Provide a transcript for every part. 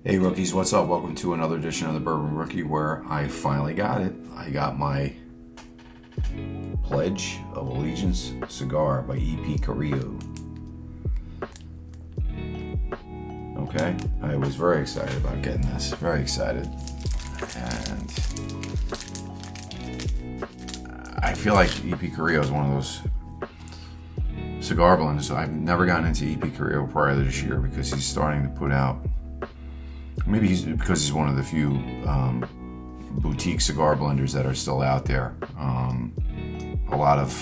Hey rookies, what's up? Welcome to another edition of the Bourbon Rookie where I finally got it. I got my Pledge of Allegiance cigar by EP Carrillo. Okay, I was very excited about getting this. Very excited. And I feel like EP Carrillo is one of those cigar blends. I've never gotten into EP Carrillo prior to this year because he's starting to put out, maybe because he's one of the few boutique cigar blenders that are still out there. A lot of,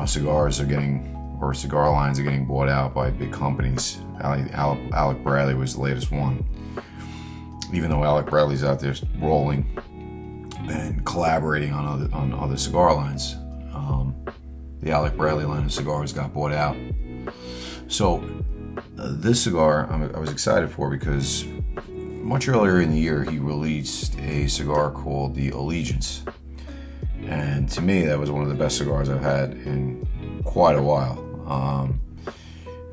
cigars are getting, or cigar lines are getting bought out by big companies. Alec Bradley was the latest one. Even though Alec Bradley's out there rolling and collaborating on other cigar lines, the Alec Bradley line of cigars got bought out. So this cigar I was excited for because much earlier in the year he released a cigar called the Allegiance, and to me that was one of the best cigars I've had in quite a while.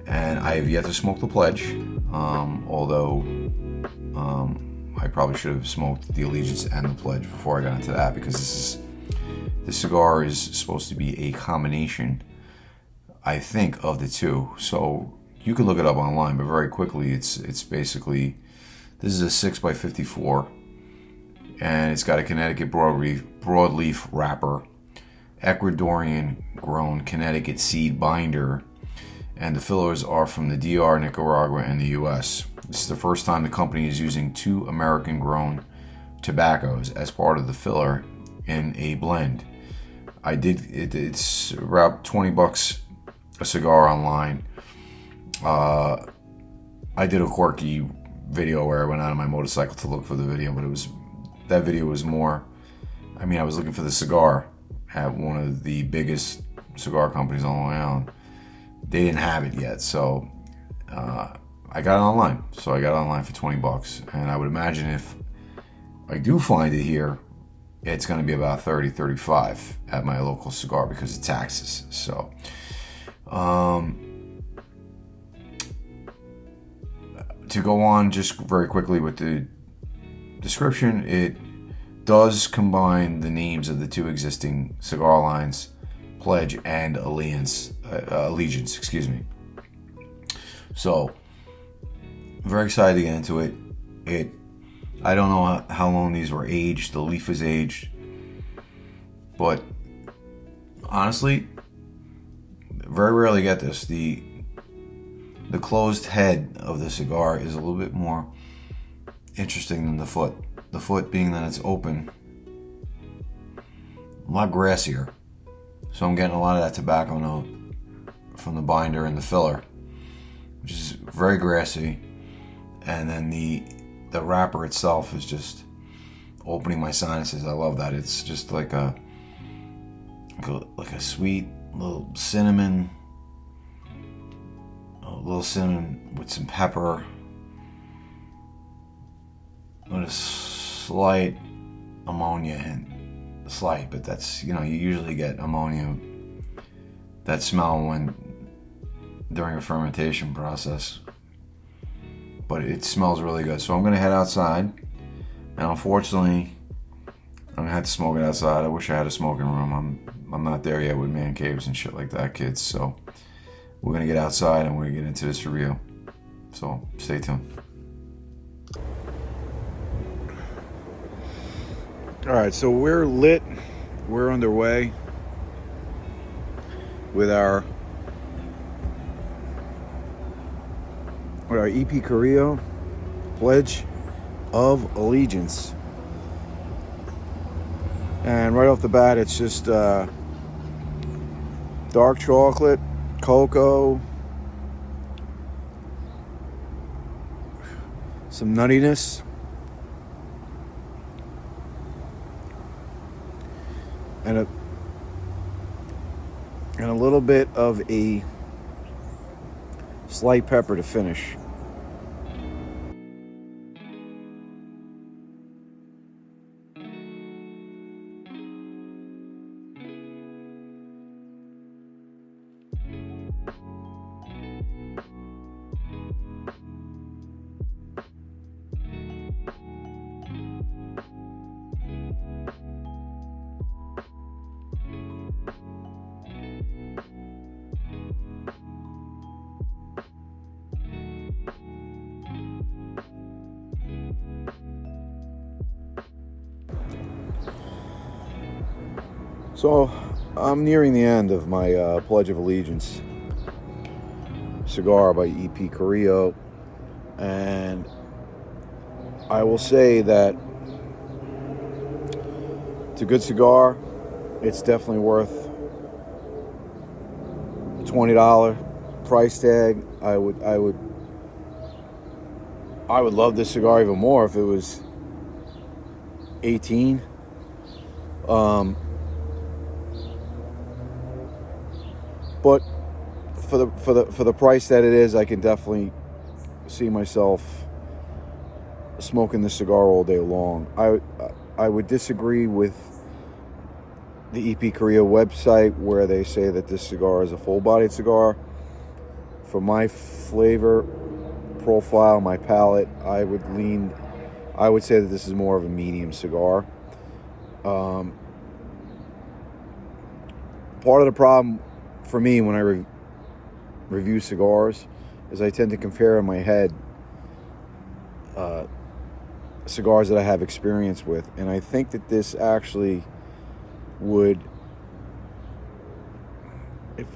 And I have yet to smoke the Pledge, although I probably should have smoked the Allegiance and the Pledge before I got into that, because this cigar is supposed to be a combination, I think, of the two. So you can look it up online, but very quickly it's basically, this is a 6x54, and it's got a Connecticut broadleaf wrapper, Ecuadorian grown Connecticut seed binder, and the fillers are from the DR, Nicaragua, and the US. This is the first time the company is using 2 American grown tobaccos as part of the filler in a blend. It's about $20 a cigar online. I did a quirky video where I went out on my motorcycle to look for the video, but that video was more, I was looking for the cigar at one of the biggest cigar companies on Long Island. They didn't have it yet, so I got it online. So I got it online for $20, and I would imagine if I do find it here, it's going to be about $30, $35 at my local cigar because of taxes. So to go on just very quickly with the description, it does combine the names of the 2 existing cigar lines, Pledge and Allegiance. So very excited to get into it. I don't know how long these were aged. The leaf is aged, but honestly, very rarely get this. The closed head of the cigar is a little bit more interesting than the foot. The foot being that it's open, a lot grassier. So I'm getting a lot of that tobacco note from the binder and the filler, which is very grassy. And then the wrapper itself is just opening my sinuses. I love that. It's just like a sweet little cinnamon with some pepper, with a slight ammonia hint. Slight, but that's, you usually get ammonia, that smell during a fermentation process, but it smells really good. So I'm gonna head outside, and unfortunately I'm gonna have to smoke it outside. I wish I had a smoking room. I'm not there yet with man caves and shit like that, kids. So we're gonna get outside and we're gonna get into this review, so stay tuned. All right, so we're lit. We're underway with our EP Carrillo Pledge of Allegiance. And right off the bat, it's just dark chocolate, cocoa, some nuttiness, and a little bit of a slight pepper to finish. So I'm nearing the end of my Pledge of Allegiance cigar by E.P. Carrillo, and I will say that it's a good cigar. It's definitely worth $20 price tag. I would love this cigar even more if it was 18. But for the price that it is, I can definitely see myself smoking this cigar all day long. I would disagree with the EP Korea website where they say that this cigar is a full-bodied cigar. For my flavor profile, my palate, I would say that this is more of a medium cigar. Part of the problem for me when I review cigars is I tend to compare in my head cigars that I have experience with, and I think that this actually would, if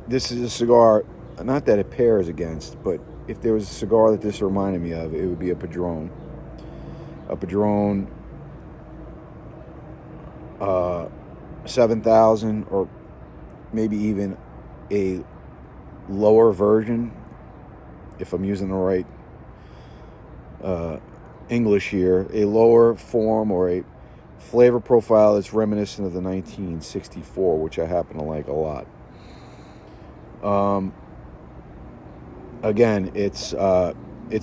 this is a cigar, not that it pairs against, but if there was a cigar that this reminded me of, it would be a Padron. A Padron 7000, or maybe even a lower version, if I'm using the right English here, a lower form or a flavor profile that's reminiscent of the 1964, which I happen to like a lot. Again, it's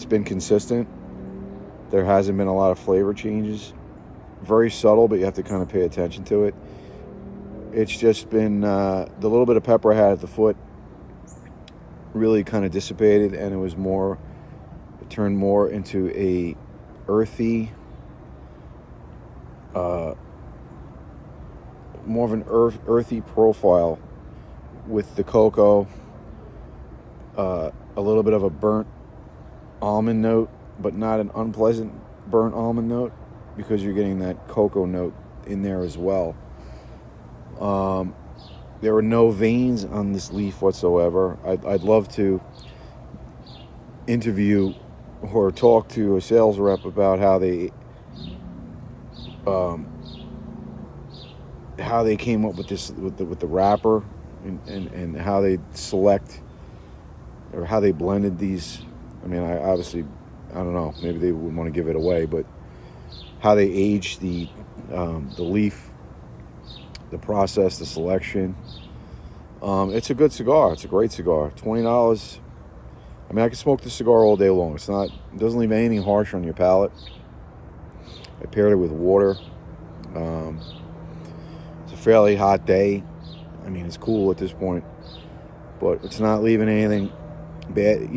been consistent. There hasn't been a lot of flavor changes. Very subtle, but you have to kind of pay attention to it. It's just been the little bit of pepper I had at the foot really kind of dissipated, and it turned more into a earthy, more of an earthy profile with the cocoa, a little bit of a burnt almond note, but not an unpleasant burnt almond note, because you're getting that cocoa note in there as well. There were no veins on this leaf whatsoever. I'd love to interview or talk to a sales rep about how they came up with this with the wrapper, and how they select or how they blended these. I mean, I don't know, maybe they wouldn't want to give it away, but how they aged the leaf, the process, the selection. It's a good cigar. It's a great cigar. $20. I mean, I could smoke this cigar all day long. It doesn't leave anything harsh on your palate. I paired it with water. It's a fairly hot day. I mean, it's cool at this point, but it's not leaving anything bad,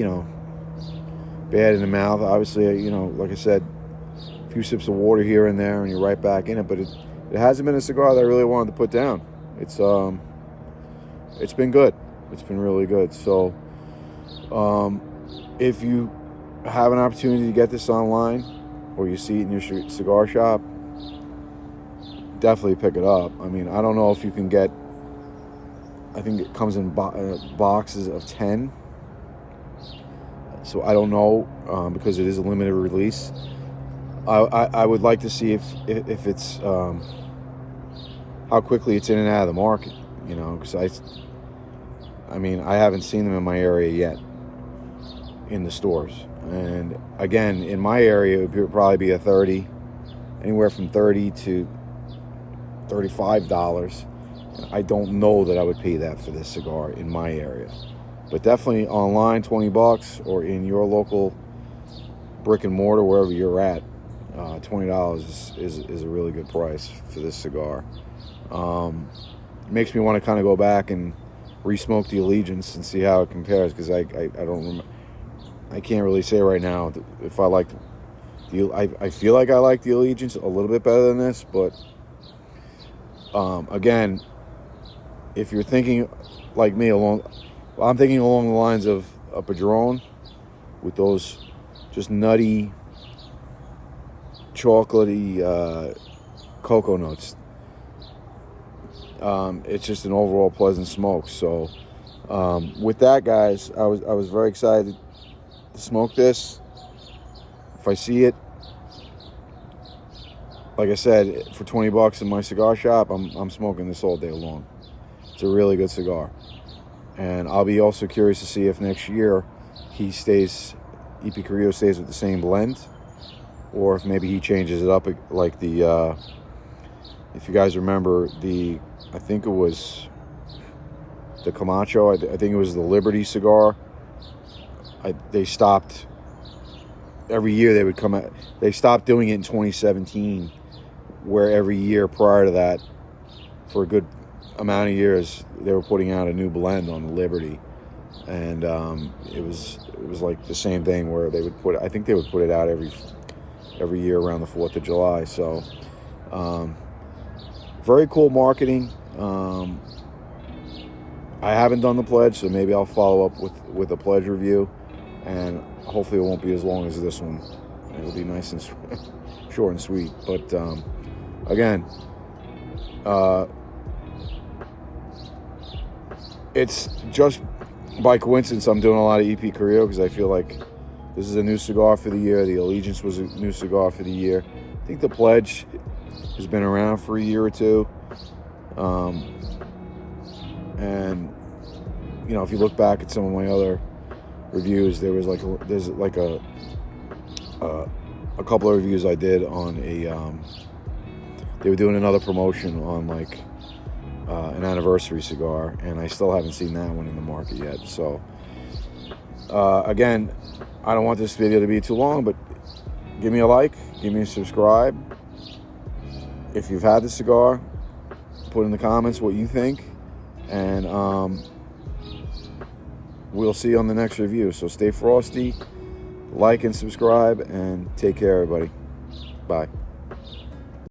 bad in the mouth. Obviously, like I said, a few sips of water here and there, and you're right back in it. But it hasn't been a cigar that I really wanted to put down. It's been good. It's been really good. So, if you have an opportunity to get this online, or you see it in your cigar shop, definitely pick it up. I mean, I don't know if you can get. I think it comes in boxes of 10. So I don't know, because it is a limited release. I would like to see if it's how quickly it's in and out of the market. Because I mean, I haven't seen them in my area yet in the stores. And again, in my area, it would probably be anywhere from $30 to $35. I don't know that I would pay that for this cigar in my area. But definitely online, $20, or in your local brick and mortar, wherever you're at, $20 is a really good price for this cigar. It makes me want to kind of go back and re-smoke the Allegiance and see how it compares, because I don't remember. I can't really say right now if I like I feel like I like the Allegiance a little bit better than this, but again, if you're thinking like me I'm thinking along the lines of a Padron with those just nutty, chocolatey cocoa notes. it's just an overall pleasant smoke. So with that, guys, I was very excited to smoke this. If I see it, like I said, for $20 in my cigar shop, I'm smoking this all day long. It's a really good cigar. And I'll be also curious to see if next year EP Carrillo stays with the same blend, or if maybe he changes it up, like if you guys remember I think it was the Camacho, I think it was the Liberty cigar. They stopped, every year they would come out, they stopped doing it in 2017, where every year prior to that, for a good amount of years, they were putting out a new blend on Liberty. And it was like the same thing where they would I think they would put it out every year around the 4th of July. So very cool marketing. I haven't done the pledge, so maybe I'll follow up with a pledge review, and hopefully it won't be as long as this one. It'll be nice and short and sweet. But again, it's just by coincidence I'm doing a lot of EP Carrillo, because I feel like this is a new cigar for the year. The Allegiance was a new cigar for the year. I think the pledge has been around for a year or two. And you know, if you look back at some of my other reviews, there's a couple of reviews I did on they were doing another promotion on like an anniversary cigar, and I still haven't seen that one in the market yet. So again, I don't want this video to be too long, but give me a like, give me a subscribe. If you've had the cigar, put in the comments what you think, and we'll see you on the next review. So stay frosty, like and subscribe, and take care, everybody. Bye.